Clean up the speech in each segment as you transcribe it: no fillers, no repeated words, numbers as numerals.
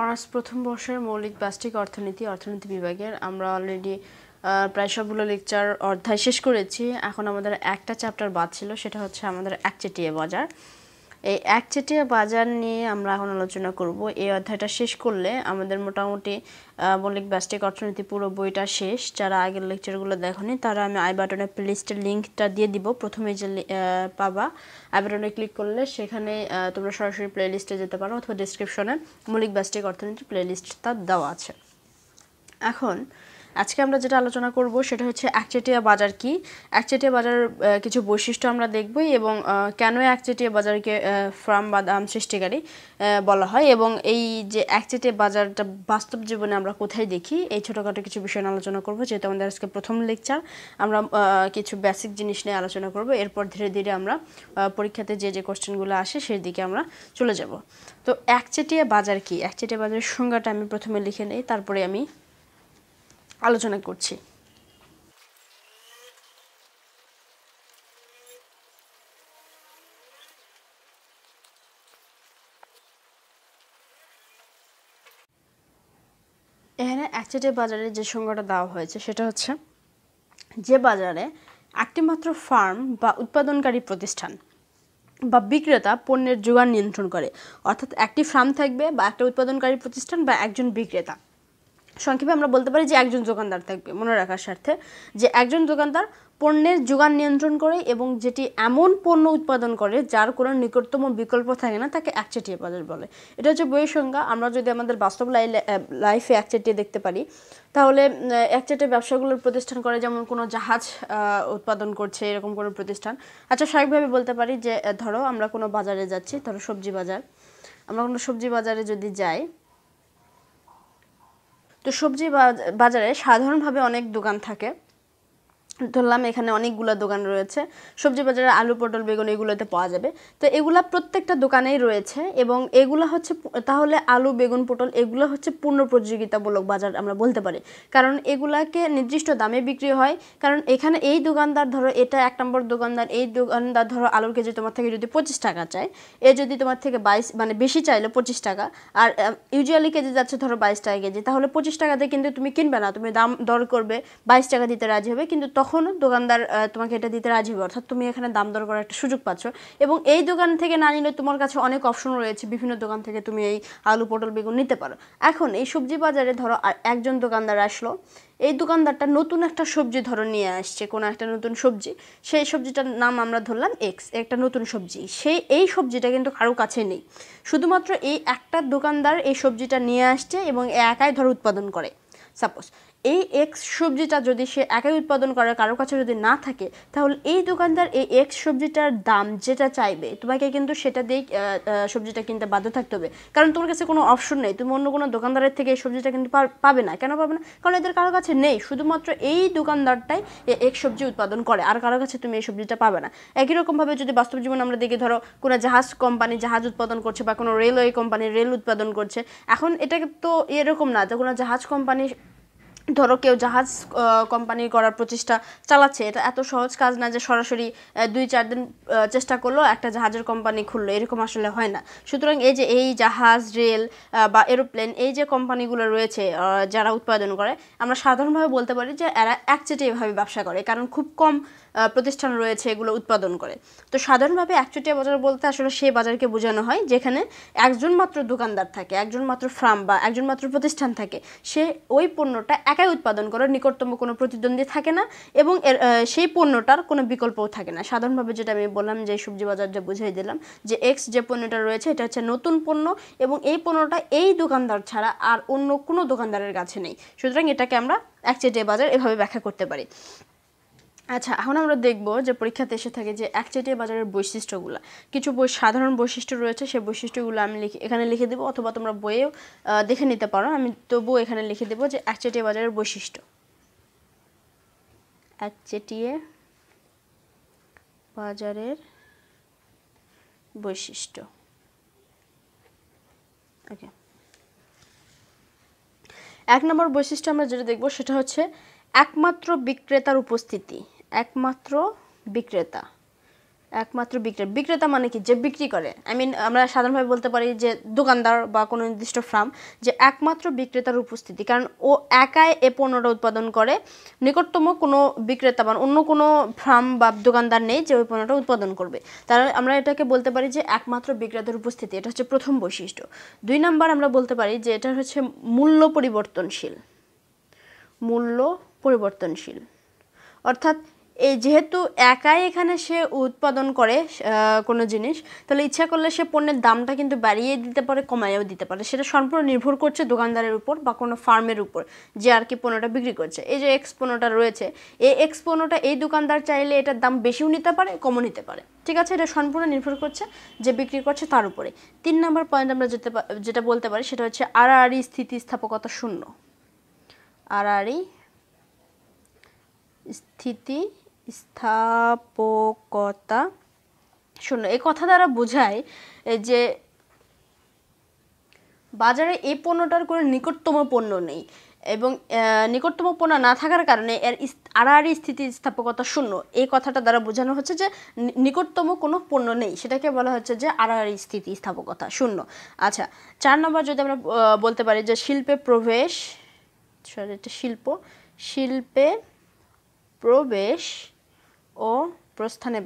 Honours প্রথম বর্ষের মৌলিক ব্যষ্টিক অর্থনীতি বিভাগের আমরা অলরেডি প্রায় সবগুলো লেকচার অধ্যায় শেষ করেছি। এখন আমাদের একটা চ্যাপ্টার বাদ ছিল, সেটা হচ্ছে আমাদের একচেটিয়া বাজার। এই একচেটিয়া বাজার নিয়ে আমরা এখন আলোচনা করব। এই অধ্যায়টা শেষ করলে আমাদের মোটামুটি মৌলিক ব্যষ্টিক অর্থনীতি পুরো বইটা শেষ। যারা আগের লেকচারগুলো দেখোনি তারা আমি আই বাটনে প্লেলিস্টের লিঙ্কটা দিয়ে দিব। প্রথমে যে পাবা আই বাটনে ক্লিক করলে সেখানে তোমরা সরাসরি প্লেলিস্টে যেতে পারো, অথবা ডিসক্রিপশনে মৌলিক ব্যষ্টিক অর্থনীতি প্লেলিস্টটা দেওয়া আছে। এখন আজকে আমরা যেটা আলোচনা করব সেটা হচ্ছে একচেটিয়া বাজার কি, একচেটিয়া বাজার কিছু বৈশিষ্ট্য আমরা দেখব, এবং কেন একচেটিয়া বাজারকে ফার্ম বা দাম সৃষ্টিকারী বলা হয়, এবং এই যে একচেটিয়া বাজারটা বাস্তব জীবনে আমরা কোথায় দেখি, এই ছোটোখাটো কিছু বিষয় নিয়ে আলোচনা করব। যেহেতু আমাদের আজকে প্রথম লেকচার, আমরা কিছু বেসিক জিনিস নিয়ে আলোচনা করব। এরপর ধীরে ধীরে আমরা পরীক্ষাতে যে যে কোশ্চেনগুলো আসে সেই দিকে আমরা চলে যাব। তো একচেটিয়া বাজার কি, একচেটিয়া বাজারের সংজ্ঞাটা আমি প্রথমে লিখে নেই, তারপরে আমি আলোচনা করছি। এখানে একচেটিয়া বাজারে যে সংজ্ঞাটা দেওয়া হয়েছে সেটা হচ্ছে যে বাজারে একটি মাত্র ফার্ম বা উৎপাদনকারী প্রতিষ্ঠান বা বিক্রেতা পণ্যের যোগান নিয়ন্ত্রণ করে। অর্থাৎ একটি ফার্ম থাকবে বা একটা উৎপাদনকারী প্রতিষ্ঠান বা একজন বিক্রেতা, সংক্ষেপে আমরা বলতে পারি যে একজন দোকানদার থাকবে। মনে রাখার স্বার্থে যে একজন দোকানদার পণ্যের যোগান নিয়ন্ত্রণ করে এবং যেটি এমন পণ্য উৎপাদন করে যার কোনো নিকটতম বিকল্প থাকে না, তাকে একচেটিয়া বাজার বলে। এটা হচ্ছে বইয়ের সংজ্ঞা। আমরা যদি আমাদের বাস্তব লাইফে একচেটিয়া দেখতে পারি, তাহলে একচেটিয়া ব্যবসাগুলোর প্রতিষ্ঠান করে, যেমন কোনো জাহাজ উৎপাদন করছে এরকম কোনো প্রতিষ্ঠান। আচ্ছা, স্বাভাবিকভাবে বলতে পারি যে ধরো আমরা কোনো বাজারে যাচ্ছি, ধরো সবজি বাজার, আমরা কোনো সবজি বাজারে যদি যাই, তো সবজি বাজারে সাধারণভাবে অনেক দোকান থাকে। ধরলাম এখানে অনেকগুলো দোকান রয়েছে, সবজি বাজারে আলু, পটল, বেগুন এগুলোতে পাওয়া যাবে। তো এগুলা প্রত্যেকটা দোকানেই রয়েছে, এবং এগুলো হচ্ছে, তাহলে আলু, বেগুন, পটল এগুলো হচ্ছে পূর্ণ প্রতিযোগিতামূলক বাজার আমরা বলতে পারি। কারণ এগুলাকে নির্দিষ্ট দামে বিক্রি হয়। কারণ এখানে এই দোকানদার, ধরো এটা 1 নম্বর দোকানদার, এই দোকানদার ধরো আলুর কেজি তোমার থেকে যদি 25 টাকা চায়, এ যদি তোমার থেকে 22 মানে বেশি চাইলে 25 টাকা, আর ইউজুয়ালি কেজি যাচ্ছে ধরো 22 টাকা কেজি, তাহলে 25 টাকাতে কিন্তু তুমি কিনবে না, তুমি দাম দর করবে, 22 টাকা দিতে রাজি হবে, কিন্তু তখন দোকানদার তোমাকে এটা দিতে রাজি হবে। অর্থাৎ তুমি এখানে দাম দর করার একটা সুযোগ পাচ্ছ, এবং এই দোকান থেকে না নিলে তোমার কাছে অনেক অপশন রয়েছে, বিভিন্ন দোকান থেকে তুমি এই আলু, পটল, বেগুন নিতে পারো। এখন এই সবজি বাজারে ধরো একজন দোকানদার আসলো, এই দোকানদারটা নতুন একটা সবজি ধরো নিয়ে আসছে, কোনো একটা নতুন সবজি, সেই সবজিটার নাম আমরা ধরলাম এক্স, একটা নতুন সবজি। এই সবজিটা কিন্তু কারো কাছে নেই, শুধুমাত্র এই একটা দোকানদার এই সবজিটা নিয়ে আসছে এবং একাই ধরো উৎপাদন করে। সাপোজ এই এক্স সবজিটা যদি সে একাই উৎপাদন করে, কারো কাছে যদি না থাকে, তাহলে এই দোকানদার এই এক্স সবজিটার দাম যেটা চাইবে তোমাকে কিন্তু সেটা দিয়ে সবজিটা কিনতে বাধ্য থাকতে হবে। কারণ তোমার কাছে কোনো অপশন নেই, তুমি অন্য কোনো দোকানদারের থেকে এই সবজিটা কিন্তু পাবে না। কেন পাবে না? কারণ এদের কারো কাছে নেই, শুধুমাত্র এই দোকানদারটাই এক্স সবজি উৎপাদন করে, আর কারো কাছে তুমি এই সবজিটা পাবে না। একই রকমভাবে যদি বাস্তব জীবনে আমরা দেখি, ধরো কোনো জাহাজ কোম্পানি জাহাজ উৎপাদন করছে, বা কোনো রেলওয়ে কোম্পানি রেল উৎপাদন করছে। এখন এটা তো এরকম না যে কোনো জাহাজ কোম্পানি, ধরো কেউ জাহাজ কোম্পানি করার প্রচেষ্টা চালাচ্ছে, এটা এত সহজ কাজ না যে সরাসরি 2-4 দিন চেষ্টা করলো একটা জাহাজের কোম্পানি খুললো, এরকম আসলে হয় না। সুতরাং এই যে এই জাহাজ, রেল বা এরোপ্লেন, এই যে কোম্পানিগুলো রয়েছে যারা উৎপাদন করে, আমরা সাধারণভাবে বলতে পারি যে এরা একচেটিয়াভাবে ব্যবসা করে, কারণ খুব কম প্রতিষ্ঠান রয়েছে এগুলো উৎপাদন করে। তো সাধারণভাবে একচেটিয়া বাজার বলতে আসলে সেই বাজারকে বোঝানো হয় যেখানে একজন মাত্র দোকানদার থাকে, একজন মাত্র ফার্ম বা একজন মাত্র প্রতিষ্ঠান থাকে, সে ওই পণ্যটা একাই উৎপাদন করে, নিকটতম কোনো প্রতিদ্বন্দ্বী থাকে না, এবং সেই পণ্যটার কোনো বিকল্পও থাকে না। সাধারণভাবে যেটা আমি বললাম, যে সবজি বাজারটা বুঝিয়ে দিলাম, যে এক্স যে পণ্যটা রয়েছে এটা হচ্ছে নতুন পণ্য, এবং এই পণ্যটা এই দোকানদার ছাড়া আর অন্য কোনো দোকানদারের কাছে নেই। সুতরাং এটাকে আমরা একচেটিয়া বাজার এভাবে ব্যাখ্যা করতে পারি। আচ্ছা, এখন আমরা দেখব যে পরীক্ষাতে এসে থাকে যে একচেটিয়া বাজারের বৈশিষ্ট্যগুলো, কিছু সাধারণ বৈশিষ্ট্য রয়েছে, সেই বৈশিষ্ট্যগুলো আমি এখানে লিখে দেবো, অথবা তোমরা বইয়েও দেখে নিতে পারো। আমি তবুও এখানে লিখে দেবো যে একচেটিয়া বাজারের বৈশিষ্ট্য, একচেটিয়া বাজারের বৈশিষ্ট্য। ওকে, 1 নম্বর বৈশিষ্ট্য আমরা যেটা দেখব সেটা হচ্ছে একমাত্র বিক্রেতার উপস্থিতি। একমাত্র বিক্রেতা, একমাত্র বিক্রেতা মানে কি? যে বিক্রি করে। আমরা সাধারণভাবে বলতে পারি যে দোকানদার বা কোনো নির্দিষ্ট ফার্ম, যে একমাত্র বিক্রেতার উপস্থিতি, কারণ ও একাই এ পণ্যটা উৎপাদন করে, নিকটতম কোনো বিক্রেতা বা অন্য কোনো ফার্ম বা দোকানদার নেই যে ওই পণ্যটা উৎপাদন করবে। তাহলে আমরা এটাকে বলতে পারি যে একমাত্র বিক্রেতার উপস্থিতি, এটা হচ্ছে প্রথম বৈশিষ্ট্য। 2 নাম্বার আমরা বলতে পারি যে এটা হচ্ছে মূল্য পরিবর্তনশীল। মূল্য পরিবর্তনশীল অর্থাৎ এই যেহেতু একাই এখানে সে উৎপাদন করে কোনো জিনিস, তাহলে ইচ্ছা করলে সে পণ্যের দামটা কিন্তু বাড়িয়ে দিতে পারে, কমাইও দিতে পারে। সেটা সম্পূর্ণ নির্ভর করছে দোকানদারের উপর বা কোনো ফার্মের উপর, যে আর কি পণ্যটা বিক্রি করছে। এই যে এক্স পণ্যটা রয়েছে, এই এক্স পণ্যটা এই দোকানদার চাইলে এটার দাম বেশিও নিতে পারে, কমও নিতে পারে। ঠিক আছে, এটা সম্পূর্ণ নির্ভর করছে যে বিক্রি করছে তার উপরে। 3 নাম্বার পয়েন্ট আমরা যেটা বলতে পারি সেটা হচ্ছে আড়াআড়ি স্থিতিস্থাপকতা শূন্য। আড়াআড়ি স্থিতিস্থাপকতা শূন্য। এই কথা দ্বারা বোঝায় যে বাজারে এই পণ্যটার কোনো নিকটতম পণ্য নেই, এবং নিকটতম পণ্য না থাকার কারণে এর আড়াআড়ি স্থিতিস্থাপকতা শূন্য। এই কথাটা দ্বারা বোঝানো হচ্ছে যে নিকটতম কোনো পণ্য নেই, সেটাকে বলা হচ্ছে যে আড়াআড়ি স্থিতিস্থাপকতা শূন্য। আচ্ছা, 4 নম্বর যদি আমরা বলতে পারি যে শিল্পে প্রবেশ, শিল্পে প্রবেশ ও প্রস্থানে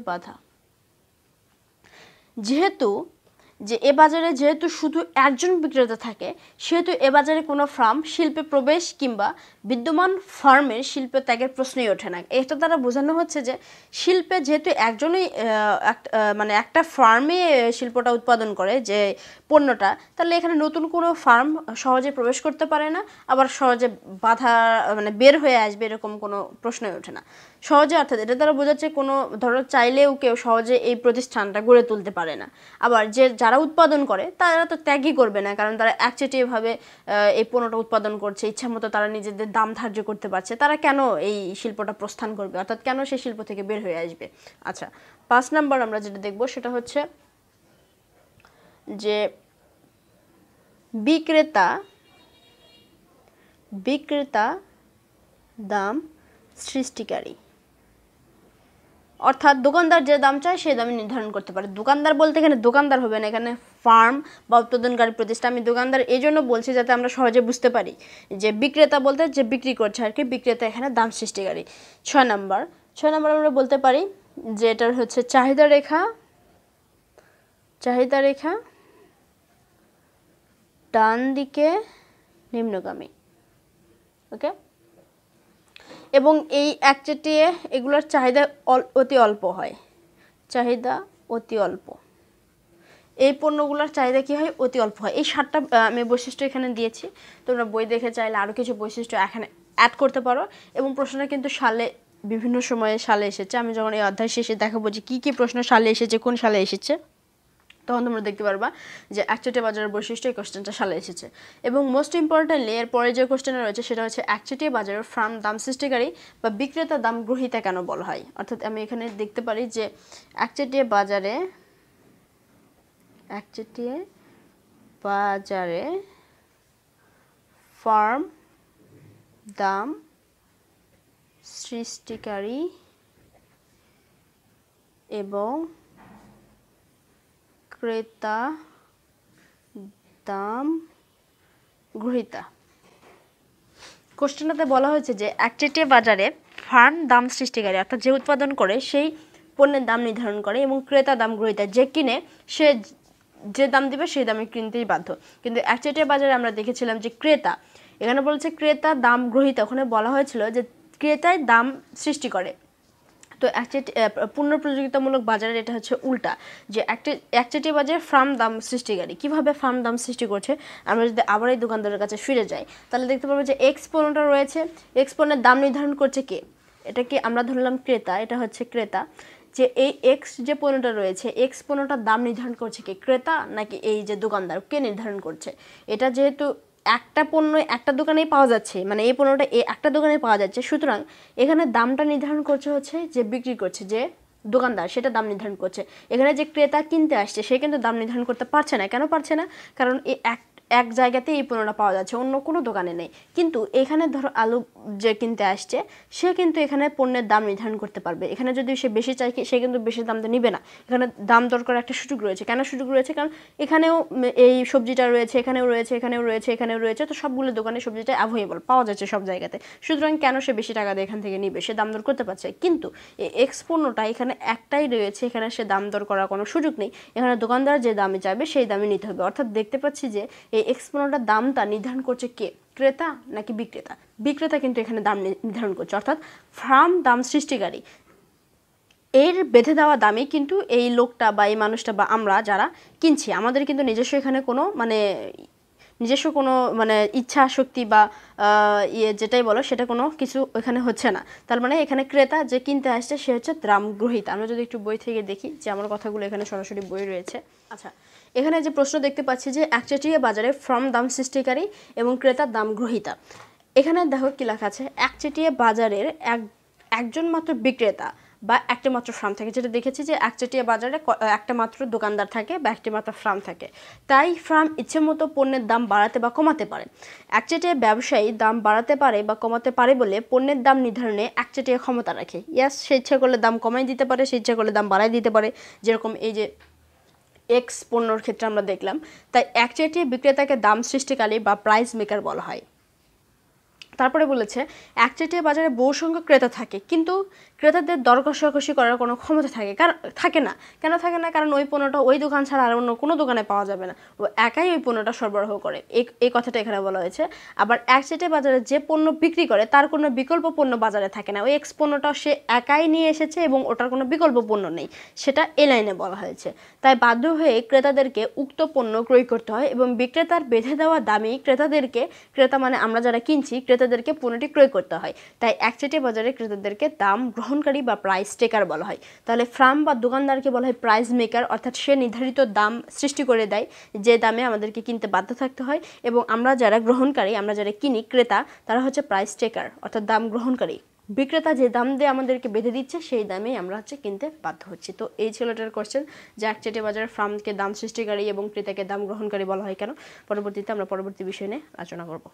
বাধা। যেহেতু এ বাজারে যেহেতু শুধু একজন বিক্রেতা থাকে, সেহেতু এ বাজারে কোনো ফার্ম শিল্পে প্রবেশ কিংবা বিদ্যমান ফার্মের শিল্প ত্যাগের প্রশ্নই ওঠে না। এটা দ্বারা বোঝানো হচ্ছে যে শিল্পে যেহেতু একজনই মানে একটা ফার্মে শিল্পটা উৎপাদন করে যে পণ্যটা, তাহলে এখানে নতুন কোনো ফার্ম সহজে প্রবেশ করতে পারে না, আবার সহজে বাধা মানে বের হয়ে আসবে এরকম কোনো প্রশ্নই ওঠে না সহজে। অর্থাৎ এটা দ্বারা বোঝাচ্ছে কোনো ধরো চাইলেও কেউ সহজে এই প্রতিষ্ঠানটা গড়ে তুলতে পারে না। আবার যারা উৎপাদন করে তারা তো ত্যাগই করবে না, কারণ তারা একচেটিয়াভাবে এই পণ্যটা উৎপাদন করছে, ইচ্ছামতো তারা নিজেদের দাম ধার্য করতে পারছে, তারা কেন এই শিল্পটা প্রস্থান করবে, অর্থাৎ কেন সেই শিল্প থেকে বের হয়ে আসবে। আচ্ছা, 5 নাম্বার আমরা যেটা দেখব সেটা হচ্ছে যে বিক্রেতা দাম সৃষ্টিকারী। অর্থাৎ দোকানদার যে দাম চায় সেই দামে নির্ধারণ করতে পারে। দোকানদার বলতে এখানে দোকানদার হবে না, এখানে ফার্ম বা উৎপাদনকারী প্রতিষ্ঠান। আমি দোকানদার এই জন্য বলছি যাতে আমরা সহজে বুঝতে পারি যে বিক্রেতা বলতে যে বিক্রি করছে আর কি, বিক্রেতা এখানে দাম সৃষ্টিকারী। 6 নাম্বার আমরা বলতে পারি যে এটার হচ্ছে চাহিদা রেখা ডান দিকে নিম্নগামী। ওকে, এবং এই একচেটিয়া এগুলোর চাহিদা অতি অল্প হয়, এই পণ্যগুলোর চাহিদা কি হয়? অতি অল্প হয়। এই 7টা আমি বৈশিষ্ট্য এখানে দিয়েছি, তোমরা বই দেখে চাইলে আরও কিছু বৈশিষ্ট্য এখানে অ্যাড করতে পারো। এবং প্রশ্নটা কিন্তু বিভিন্ন সময়ে সালে এসেছে। আমি যখন এই অধ্যায় শেষে দেখাবো যে কী কী প্রশ্ন সালে এসেছে, কোন সালে এসেছে, তখন তোমরা দেখতে পারবা যে একচেটিয়া বাজারের বৈশিষ্ট্য এই কোশ্চেনটা সালে এসেছে। এবং মোস্ট ইম্পর্টেন্টলি এরপরে যে কোশ্চেনটা রয়েছে সেটা হচ্ছে একচেটিয়া বাজারের ফার্ম দাম সৃষ্টিকারী বা বিক্রেতা দাম গ্রহীতা কেন বলা হয়। অর্থাৎ আমি এখানে দেখতে পারি যে একচেটিয়া বাজারে ফার্ম দাম সৃষ্টিকারী এবং ক্রেতা দাম গ্রহীতা। কোশ্চেনটাতে বলা হয়েছে যে একচেটিয়া বাজারে ফার্ম দাম সৃষ্টিকারী অর্থাৎ যে উৎপাদন করে সেই পণ্যের দাম নির্ধারণ করে, এবং ক্রেতা দাম গ্রহীতা যে কিনে সে যে দাম দিবে সেই দামে কিনতেই বাধ্য। কিন্তু একচেটিয়া বাজারে আমরা দেখেছিলাম যে ক্রেতা, এখানে বলছে ক্রেতা দাম গ্রহীতা, ওখানে বলা হয়েছিল যে ক্রেতাই দাম সৃষ্টি করে। তো পূর্ণ প্রতিযোগিতামূলক বাজারে এটা হচ্ছে উল্টা, যে একচেটিয়া বাজারে ফার্ম দাম সৃষ্টিকারী। কিভাবে ফার্ম দাম সৃষ্টি করছে? আমরা যদি আবার এই দোকানদারের কাছে ফিরে যাই তাহলে দেখতে পাবো যে এক্স পণ্যটা রয়েছে, এক্স পণ্যের দাম নির্ধারণ করছে কে? এটা কি আমরা ধরলাম ক্রেতা, এটা হচ্ছে ক্রেতা। যে এই এক্স যে পণ্যটা রয়েছে, এক্স পণ্যটার দাম নির্ধারণ করছে কে? ক্রেতা নাকি এই যে দোকানদার, কে নির্ধারণ করছে? এটা যেহেতু একটা পণ্য একটা দোকানেই পাওয়া যাচ্ছে, মানে এই পণ্যটা একটা দোকানেই পাওয়া যাচ্ছে, সুতরাং এখানে দামটা নির্ধারণ করছে হচ্ছে যে বিক্রি করছে যে দোকানদার, সেটা দাম নির্ধারণ করছে। এখানে যে ক্রেতা কিনতে আসছে সে কিন্তু দাম নির্ধারণ করতে পারছে না। কেন পারছে না? কারণ এক জায়গাতে এই পণ্যটা পাওয়া যাচ্ছে, অন্য কোনো দোকানে নেই। কিন্তু এখানে ধরো আলু যে কিনতে আসছে সে কিন্তু এখানে পণ্যের দাম নির্ধারণ করতে পারবে। এখানে যদি সে বেশি চায় সে কিন্তু বেশি দাম তো নিবে না, এখানে দাম দর করার একটা সুযোগ রয়েছে। কেন সুযোগ রয়েছে? কারণ এখানেও এই সবজিটা রয়েছে, এখানেও রয়েছে, এখানেও রয়েছে, এখানেও রয়েছে, তো সবগুলো দোকানে সবজিটা অ্যাভেলেবল পাওয়া যাচ্ছে সব জায়গাতে। সুতরাং কেন সে বেশি টাকা দিয়ে এখান থেকে নিবে, সে দাম দর করতে পারছে। কিন্তু এই এক্স পণ্যটা এখানে একটাই রয়েছে, এখানে সে দাম দর করার কোনো সুযোগ নেই। এখানে দোকানদার যে দামে চাইবে সেই দামে নিতে হবে। অর্থাৎ দেখতে পাচ্ছি যে এই এক্স পণ্যটার দামটা নির্ধারণ করছে কে? ক্রেতা নাকি বিক্রেতা? বিক্রেতা কিন্তু এখানে দাম নির্ধারণ করছে, অর্থাৎ ফার্ম দাম সৃষ্টিকারী। এর বেঁধে দেওয়া দামে কিন্তু এই লোকটা বা এই মানুষটা বা আমরা যারা কিনছি, আমাদের কিন্তু নিজস্ব এখানে কোনো নিজস্ব কোনো ইচ্ছা শক্তি বা যেটাই বলো সেটা কোনো কিছু এখানে হচ্ছে না। তার মানে এখানে ক্রেতা যে কিনতে আসছে সে হচ্ছে দাম গ্রহীতা। আমরা যদি একটু বই থেকে দেখি যে আমার কথাগুলো এখানে সরাসরি বই রয়েছে। আচ্ছা, এখানে যে প্রশ্ন দেখতে পাচ্ছি যে একচেটিয়া বাজারে ফার্ম দাম সৃষ্টিকারী এবং ক্রেতা দাম গ্রহীতা। এখানে দেখো কি লেখা আছে, একচেটিয়া বাজারের একজন মাত্র বিক্রেতা বা একটা মাত্র ফার্ম থাকে। যেটা দেখেছি যে একচেটিয়া বাজারে একটা মাত্র দোকানদার থাকে বা একটি মাত্র ফার্ম থাকে, তাই ফার্ম ইচ্ছে মতো পণ্যের দাম বাড়াতে বা কমাতে পারে। একচেটিয়া ব্যবসায়ী দাম বাড়াতে পারে বা কমাতে পারে বলে পণ্যের দাম নির্ধারণে একচেটিয়া ক্ষমতা রাখে। ইয়াস, সে ইচ্ছা করলে দাম কমাই দিতে পারে, সে ইচ্ছা করলে দাম বাড়াই দিতে পারে, যেরকম এই যে এক্স পণ্যর ক্ষেত্রে আমরা দেখলাম। তাই একচেটিয়া বিক্রেতাকে দাম সৃষ্টিকারী বা প্রাইস মেকার বলা হয়। তারপরে বলেছে একচেটিয়া বাজারে বহু সংখ্যক ক্রেতা থাকে, কিন্তু ক্রেতাদের দর কষাকষি করার কোনো ক্ষমতা থাকে না। কেন থাকে না? কারণ ওই পণ্যটা ওই দোকান ছাড়া আর অন্য কোনো দোকানে পাওয়া যাবে না, ও একাই ওই পণ্যটা সরবরাহ করে, এই কথাটা এখানে বলা হয়েছে। আবার একচেটিয়া বাজারে যে পণ্য বিক্রি করে তার কোনো বিকল্প পণ্য বাজারে থাকে না, ওই এক্স পণ্যটা সে একাই নিয়ে এসেছে এবং ওটার কোনো বিকল্প পণ্য নেই, সেটা এ লাইনে বলা হয়েছে। তাই বাধ্য হয়ে ক্রেতাদেরকে উক্ত পণ্য ক্রয় করতে হয় এবং বিক্রেতার বেঁধে দেওয়া দামে ক্রেতা মানে আমরা যারা কিনছি ক্রেতাদেরকে পণ্যটি ক্রয় করতে হয়। তাই একচেটিয়া বাজারে ক্রেতাদেরকে দাম গ্রহণকারী বা প্রাইস টেকার বলা হয়। তাহলে ফার্ম বা দোকানদারকে বলা হয় প্রাইস মেকার, অর্থাৎ সে নির্ধারিত দাম সৃষ্টি করে দেয় যে দামে আমাদেরকে কিনতে বাধ্য থাকতে হয়, এবং আমরা যারা গ্রহণকারী, আমরা যারা কিনি ক্রেতা, তারা হচ্ছে প্রাইস টেকার অর্থাৎ দাম গ্রহণকারী। বিক্রেতা যে দাম দিয়ে আমাদেরকে বেঁধে দিচ্ছে সেই দামেই আমরা কিনতে বাধ্য হচ্ছি। তো এই ছিল এটার কোশ্চেন যে একচেটিয়া বাজারে ফার্মকে দাম সৃষ্টিকারী এবং ক্রেতাকে দাম গ্রহণকারী বলা হয় কেন। পরবর্তীতে আমরা পরবর্তী বিষয় নিয়ে আলোচনা করব।